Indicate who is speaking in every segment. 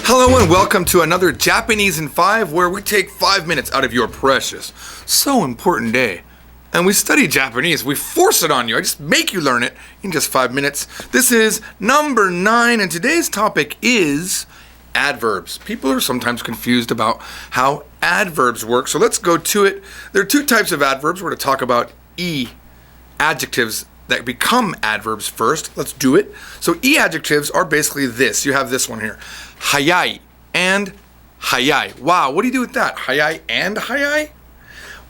Speaker 1: Hello and welcome to another Japanese in 5 where we take 5 minutes out of your precious, so important day. And we study Japanese. We force it on you. I just make you learn it in just 5 minutes. This is number 9 and today's topic is adverbs. People are sometimes confused about how adverbs work, so let's go to it. There are two types of adverbs. We're going to talk about adjectives that become adverbs first. Let's do it. So adjectives are basically this. You have this one here. Hayai and hayai. Wow, what do you do with that? Hayai and hayai?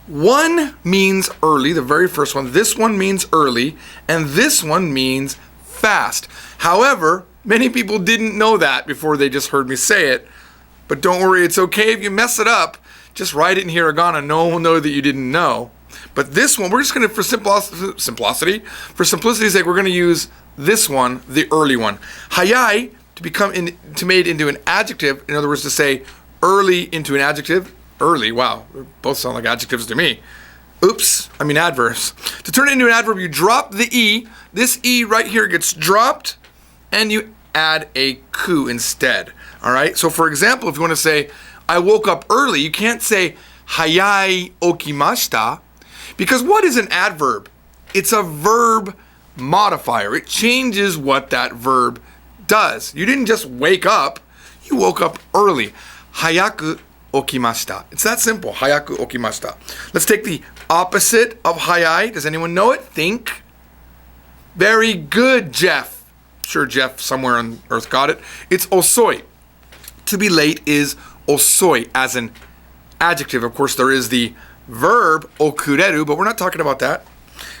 Speaker 1: One means early, the very first one. This one means early, and this one means fast. However, many people didn't know that before they just heard me say it. But don't worry, it's okay if you mess it up. Just write it in hiragana. No one will know that you didn't know. But this one, we're just going to, for simplicity's sake, we're going to use this one, the early one. Hayai, to made into an adjective, in other words, to say early into an adjective. Early, wow, they both sound like adjectives to me. Adverbs. To turn it into an adverb, you drop the E. This E right here gets dropped, and you add a ku instead. All right, so for example, if you want to say, I woke up early, you can't say, hayai okimashita, because what is an adverb? It's a verb modifier. It changes what that verb does. You didn't just wake up, you woke up early. Hayaku okimashita. It's that simple. Hayaku okimashita. Let's take the opposite of hayai. Does anyone know it? Think. Very good, Jeff. Sure, Jeff somewhere on earth got it. It's osoi. To be late is osoi as an adjective. Of course, there is the verb okureru, but we're not talking about that.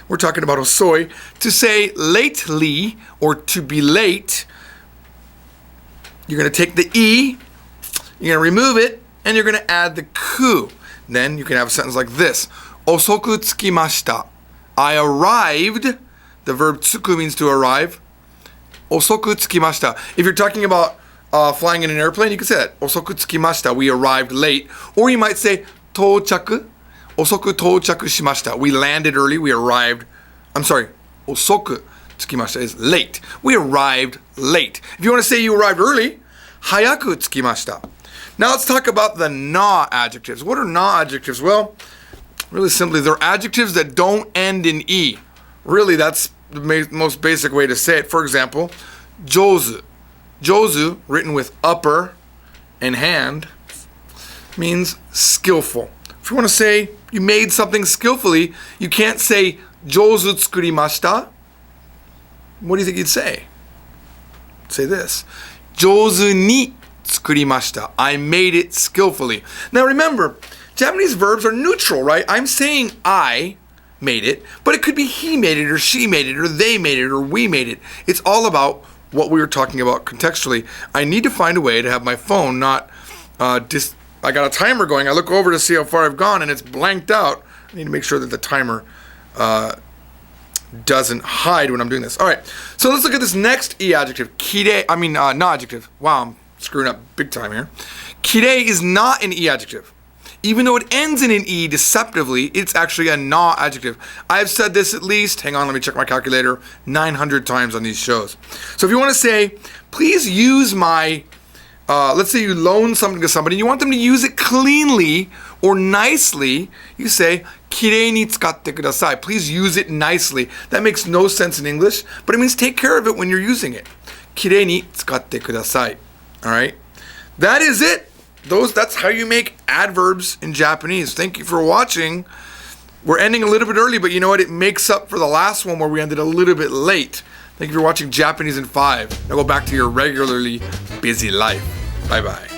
Speaker 1: We're talking about osoi. To say lately or to be late, you're going to take the E, you're going to remove it, and you're going to add the ku. Then you can have a sentence like this. Osoku tsukimashita. I arrived. The verb tsuku means to arrive. Osoku tsukimashita. If you're talking about flying in an airplane, you can say that. Osoku tsukimashita. We arrived late. Or you might say touchaku. Osoku touchaku shimashita. We landed early. We arrived. Osoku tsukimashita is late. We arrived late. If you want to say you arrived early, hayaku tsukimashita. Now let's talk about the na adjectives. What are na adjectives? Well, really simply, they're adjectives that don't end in E. Really, that's the most basic way to say it. For example, jozu. Jozu, written with upper and hand, means skillful. If you want to say you made something skillfully, you can't say jozu tsukurimashita. What do you think you'd say? Say this. Jozu ni tsukurimashita. I made it skillfully. Now remember, Japanese verbs are neutral, right? I'm saying I made it, but it could be he made it, or she made it, or they made it, or we made it. It's all about what we were talking about contextually. I need to find a way to have my phone not I got a timer going. I look over to see how far I've gone, and it's blanked out. I need to make sure that the timer doesn't hide when I'm doing this. All right, so let's look at this next adjective. Na adjective. Wow, I'm screwing up big time here. Kirei is not an adjective. Even though it ends in an E deceptively, it's actually a na adjective. I've said this at least, hang on, let me check my calculator, 900 times on these shows. So if you want to say, please use my, let's say you loan something to somebody and you want them to use it cleanly or nicely, you say, kirei ni tsukatte kudasai. Please use it nicely. That makes no sense in English, but it means take care of it when you're using it. Kirei ni tsukatte kudasai. All right? That is it. That's how you make adverbs in Japanese. Thank you for watching. We're ending a little bit early, but you know what? It makes up for the last one where we ended a little bit late. Thank you for watching Japanese in 5. Now go back to your regularly busy life. Bye-bye.